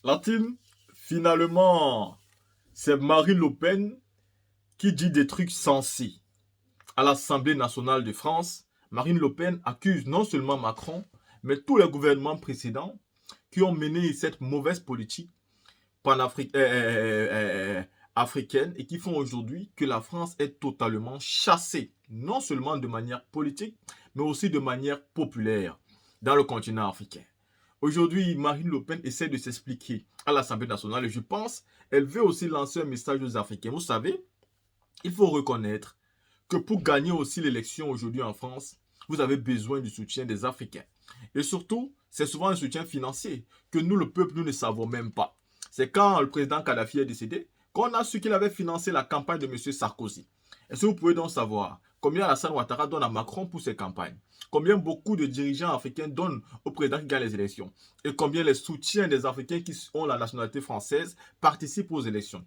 La team, finalement, c'est Marine Le Pen qui dit des trucs sensés. À l'Assemblée nationale de France, Marine Le Pen accuse non seulement Macron, mais tous les gouvernements précédents qui ont mené cette mauvaise politique africaine et qui font aujourd'hui que la France est totalement chassée, non seulement de manière politique, mais aussi de manière populaire dans le continent africain. Aujourd'hui, Marine Le Pen essaie de s'expliquer à l'Assemblée nationale et je pense elle veut aussi lancer un message aux Africains. Vous savez, il faut reconnaître que pour gagner aussi l'élection aujourd'hui en France, vous avez besoin du soutien des Africains. Et surtout, c'est souvent un soutien financier que nous, le peuple, nous ne savons même pas. C'est quand le président Kadhafi est décédé qu'on a su qu'il avait financé la campagne de M. Sarkozy. Est-ce que vous pouvez donc savoir combien Alassane Ouattara donne à Macron pour ses campagnes? Combien beaucoup de dirigeants africains donnent au président qui gagne les élections? Et combien les soutiens des Africains qui ont la nationalité française participent aux élections?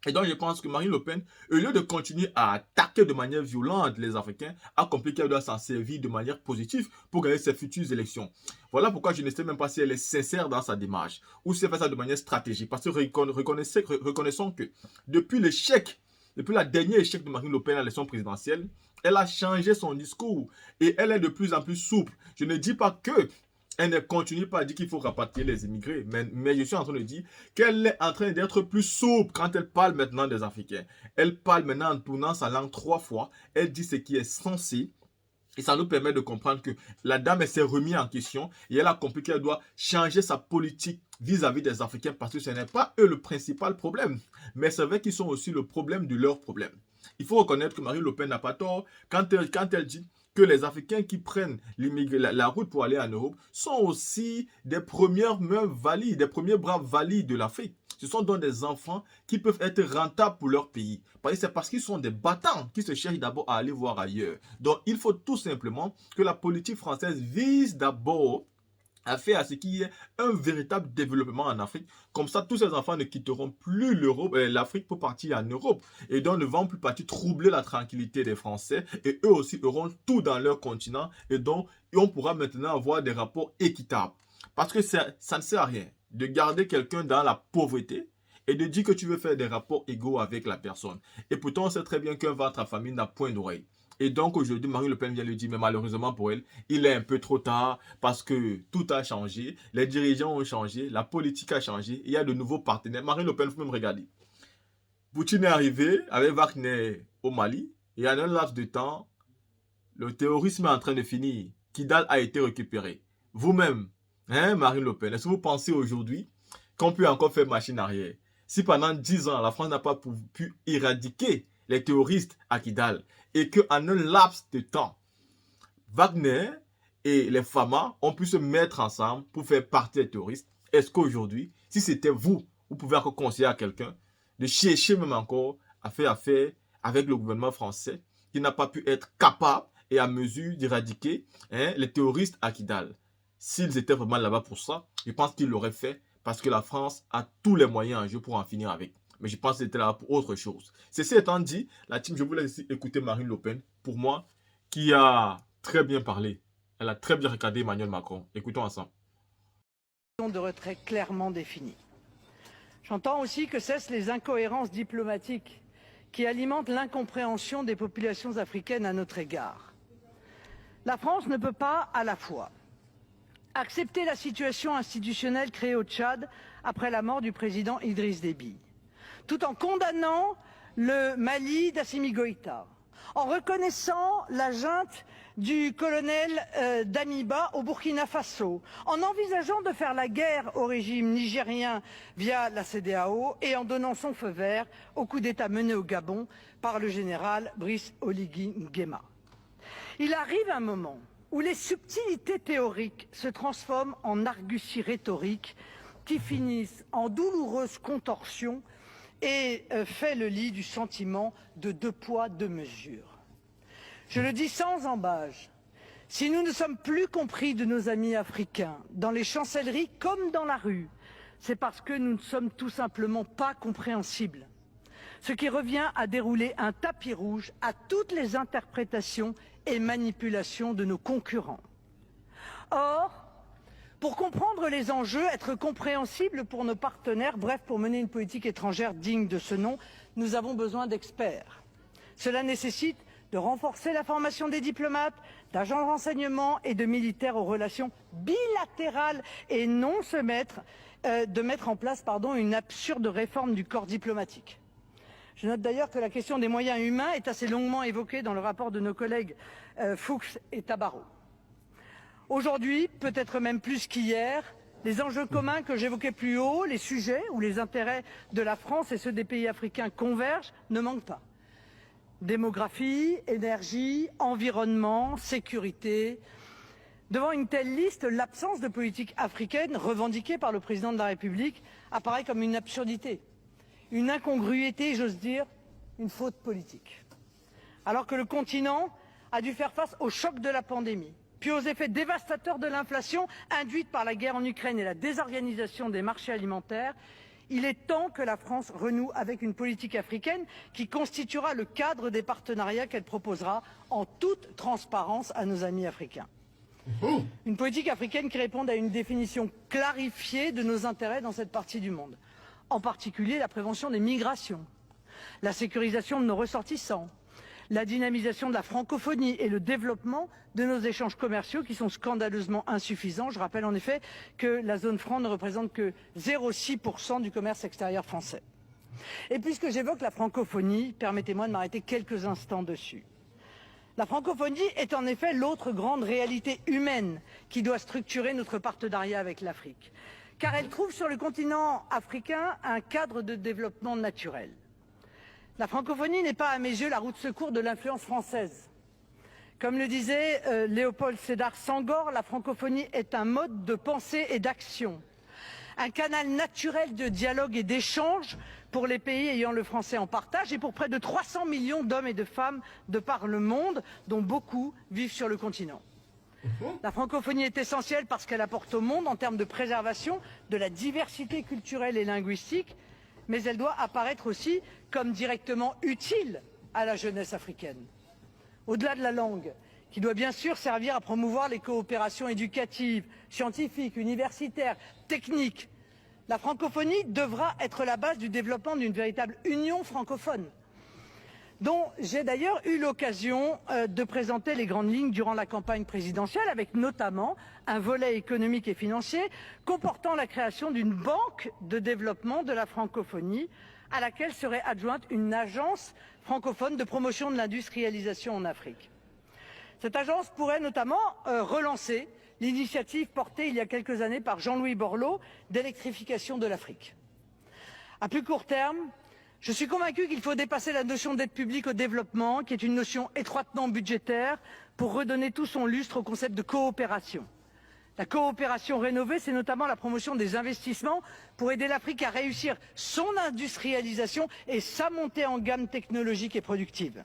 Et donc, je pense que Marine Le Pen, au lieu de continuer à attaquer de manière violente les Africains, a compris qu'elle doit s'en servir de manière positive pour gagner ses futures élections. Voilà pourquoi je ne sais même pas si elle est sincère dans sa démarche ou si elle fait ça de manière stratégique. Parce que reconnaissons que depuis l'échec, depuis la dernière échec de Marine Le Pen à l'élection présidentielle, elle a changé son discours et elle est de plus en plus souple. Je ne dis pas que elle ne continue pas à dire qu'il faut rapatrier les immigrés, mais je suis en train de dire qu'elle est en train d'être plus souple quand elle parle maintenant des Africains. Elle parle maintenant en tournant sa langue 3 fois, elle dit ce qui est censé, et ça nous permet de comprendre que la dame s'est remise en question et elle a compris qu'elle doit changer sa politique vis-à-vis des Africains parce que ce n'est pas eux le principal problème, mais c'est vrai qu'ils sont aussi le problème de leur problème. Il faut reconnaître que Marine Le Pen n'a pas tort quand elle dit que les Africains qui prennent la route pour aller en Europe sont aussi des premières mains valides, des premiers bras valides de l'Afrique. Ce sont donc des enfants qui peuvent être rentables pour leur pays. C'est parce qu'ils sont des battants qui se cherchent d'abord à aller voir ailleurs. Donc il faut tout simplement que la politique française vise d'abord à faire à ce qu'il y ait un véritable développement en Afrique. Comme ça, tous ces enfants ne quitteront plus l'Afrique pour partir en Europe. Et donc ne vont plus partir troubler la tranquillité des Français. Et eux aussi auront tout dans leur continent. Et donc, on pourra maintenant avoir des rapports équitables. Parce que ça ne sert à rien de garder quelqu'un dans la pauvreté et de dire que tu veux faire des rapports égaux avec la personne. Et pourtant, on sait très bien qu'un ventre à famille n'a point d'oreille. Et donc aujourd'hui, Marine Le Pen vient lui dire, mais malheureusement pour elle, il est un peu trop tard parce que tout a changé, les dirigeants ont changé, la politique a changé, il y a de nouveaux partenaires. Marine Le Pen, il faut même regarder. Poutine est arrivé avec Wagner au Mali et en un laps de temps, le terrorisme est en train de finir. Kidal a été récupéré. Vous-même, hein, Marine Le Pen, est-ce que vous pensez aujourd'hui qu'on peut encore faire machine arrière? Si pendant 10 ans, la France n'a pas pu éradiquer les terroristes à Kidal et qu'en un laps de temps, Wagner et les FAMA ont pu se mettre ensemble pour faire partie des terroristes, est-ce qu'aujourd'hui, si c'était vous, vous pouvez encore conseiller à quelqu'un de chercher même encore à faire affaire avec le gouvernement français qui n'a pas pu être capable et à mesure d'éradiquer les terroristes à Kidal? S'ils étaient vraiment là-bas pour ça, je pense qu'ils l'auraient fait parce que la France a tous les moyens en jeu pour en finir avec. Mais je pense que c'était là pour autre chose. Ceci étant dit, la team, je vous laisse écouter Marine Le Pen, pour moi, qui a très bien parlé. Elle a très bien regardé Emmanuel Macron. Écoutons ensemble. De retrait clairement définie. J'entends aussi que cessent les incohérences diplomatiques qui alimentent l'incompréhension des populations africaines à notre égard. La France ne peut pas à la fois accepter la situation institutionnelle créée au Tchad après la mort du président Idriss Déby, tout en condamnant le Mali d'Assimi Goïta, en reconnaissant la junte du colonel Damiba au Burkina Faso, en envisageant de faire la guerre au régime nigérien via la CEDEAO et en donnant son feu vert au coup d'État mené au Gabon par le général Brice Oligui Nguema. Il arrive un moment où les subtilités théoriques se transforment en arguties rhétoriques qui finissent en douloureuses contorsions et fait le lit du sentiment de 2 poids 2 mesures. Je le dis sans ambages, si nous ne sommes plus compris de nos amis africains, dans les chancelleries comme dans la rue, c'est parce que nous ne sommes tout simplement pas compréhensibles. Ce qui revient à dérouler un tapis rouge à toutes les interprétations et manipulations de nos concurrents. Or, Pour comprendre les enjeux, être compréhensible pour nos partenaires, bref, pour mener une politique étrangère digne de ce nom, nous avons besoin d'experts. Cela nécessite de renforcer la formation des diplomates, d'agents de renseignement et de militaires aux relations bilatérales et non de mettre en place une absurde réforme du corps diplomatique. Je note d'ailleurs que la question des moyens humains est assez longuement évoquée dans le rapport de nos collègues Fuchs et Tabarot. Aujourd'hui, peut-être même plus qu'hier, les enjeux communs que j'évoquais plus haut, les sujets où les intérêts de la France et ceux des pays africains convergent, ne manquent pas. Démographie, énergie, environnement, sécurité. Devant une telle liste, l'absence de politique africaine revendiquée par le président de la République apparaît comme une absurdité, une incongruité, j'ose dire, une faute politique. Alors que le continent a dû faire face au choc de la pandémie, puis aux effets dévastateurs de l'inflation induite par la guerre en Ukraine et la désorganisation des marchés alimentaires, il est temps que la France renoue avec une politique africaine qui constituera le cadre des partenariats qu'elle proposera en toute transparence à nos amis africains. Une politique africaine qui réponde à une définition clarifiée de nos intérêts dans cette partie du monde, en particulier la prévention des migrations, la sécurisation de nos ressortissants, la dynamisation de la francophonie et le développement de nos échanges commerciaux qui sont scandaleusement insuffisants. Je rappelle en effet que la zone franc ne représente que 0,6% du commerce extérieur français. Et puisque j'évoque la francophonie, permettez-moi de m'arrêter quelques instants dessus. La francophonie est en effet l'autre grande réalité humaine qui doit structurer notre partenariat avec l'Afrique, car elle trouve sur le continent africain un cadre de développement naturel. La francophonie n'est pas à mes yeux la roue de secours de l'influence française. Comme le disait Léopold Sédar Senghor, la francophonie est un mode de pensée et d'action, un canal naturel de dialogue et d'échange pour les pays ayant le français en partage et pour près de 300 millions d'hommes et de femmes de par le monde, dont beaucoup vivent sur le continent. La francophonie est essentielle parce qu'elle apporte au monde en termes de préservation de la diversité culturelle et linguistique, mais elle doit apparaître aussi comme directement utile à la jeunesse africaine. Au-delà de la langue, qui doit bien sûr servir à promouvoir les coopérations éducatives, scientifiques, universitaires, techniques, la francophonie devra être la base du développement d'une véritable union francophone, dont j'ai d'ailleurs eu l'occasion de présenter les grandes lignes durant la campagne présidentielle, avec notamment un volet économique et financier comportant la création d'une banque de développement de la francophonie, à laquelle serait adjointe une agence francophone de promotion de l'industrialisation en Afrique. Cette agence pourrait notamment relancer l'initiative portée il y a quelques années par Jean-Louis Borloo d'électrification de l'Afrique. À plus court terme, je suis convaincu qu'il faut dépasser la notion d'aide publique au développement, qui est une notion étroitement budgétaire, pour redonner tout son lustre au concept de coopération. La coopération rénovée, c'est notamment la promotion des investissements pour aider l'Afrique à réussir son industrialisation et sa montée en gamme technologique et productive.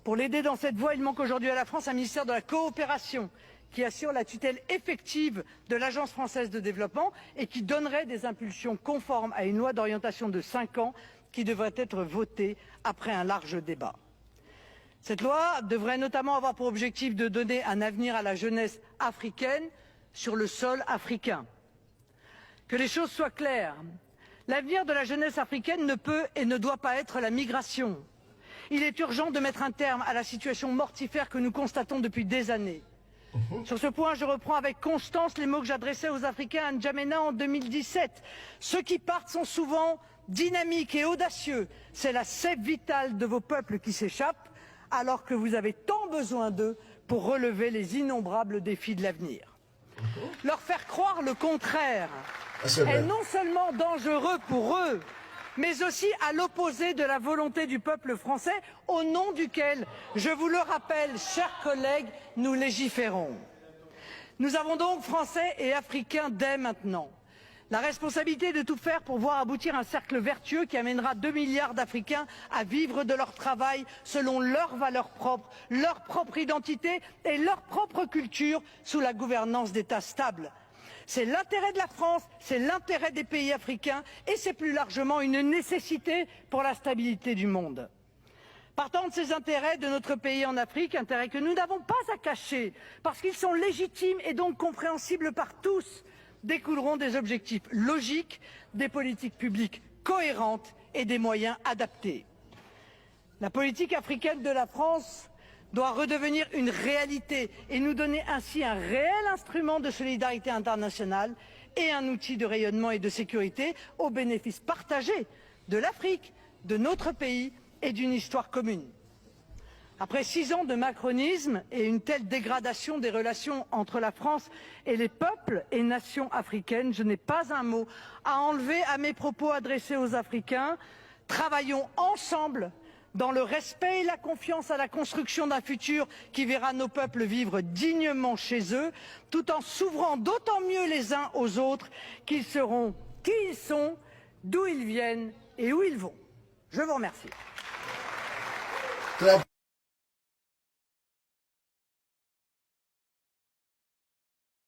Pour l'aider dans cette voie, il manque aujourd'hui à la France un ministère de la coopération qui assure la tutelle effective de l'Agence française de développement et qui donnerait des impulsions conformes à une loi d'orientation de 5 ans qui devrait être votée après un large débat. Cette loi devrait notamment avoir pour objectif de donner un avenir à la jeunesse africaine sur le sol africain. Que les choses soient claires, l'avenir de la jeunesse africaine ne peut et ne doit pas être la migration. Il est urgent de mettre un terme à la situation mortifère que nous constatons depuis des années. Sur ce point, je reprends avec constance les mots que j'adressais aux Africains à N'Djamena en 2017. Ceux qui partent sont souvent dynamiques et audacieux. C'est la sève vitale de vos peuples qui s'échappe, alors que vous avez tant besoin d'eux pour relever les innombrables défis de l'avenir. Leur faire croire le contraire est non seulement dangereux pour eux, mais aussi à l'opposé de la volonté du peuple français, au nom duquel, je vous le rappelle, chers collègues, nous légiférons. Nous avons donc, Français et Africains, dès maintenant, la responsabilité de tout faire pour voir aboutir un cercle vertueux qui amènera 2 milliards d'Africains à vivre de leur travail selon leurs valeurs propres, leur propre identité et leur propre culture sous la gouvernance d'États stables. C'est l'intérêt de la France, c'est l'intérêt des pays africains et c'est plus largement une nécessité pour la stabilité du monde. Partant de ces intérêts de notre pays en Afrique, intérêts que nous n'avons pas à cacher, parce qu'ils sont légitimes et donc compréhensibles par tous, découleront des objectifs logiques, des politiques publiques cohérentes et des moyens adaptés. La politique africaine de la France doit redevenir une réalité et nous donner ainsi un réel instrument de solidarité internationale et un outil de rayonnement et de sécurité au bénéfice partagé de l'Afrique, de notre pays et d'une histoire commune. Après 6 ans de macronisme et une telle dégradation des relations entre la France et les peuples et nations africaines, je n'ai pas un mot à enlever à mes propos adressés aux Africains. Travaillons ensemble dans le respect et la confiance à la construction d'un futur qui verra nos peuples vivre dignement chez eux, tout en s'ouvrant d'autant mieux les uns aux autres qu'ils seront qui ils sont, d'où ils viennent et où ils vont. Je vous remercie.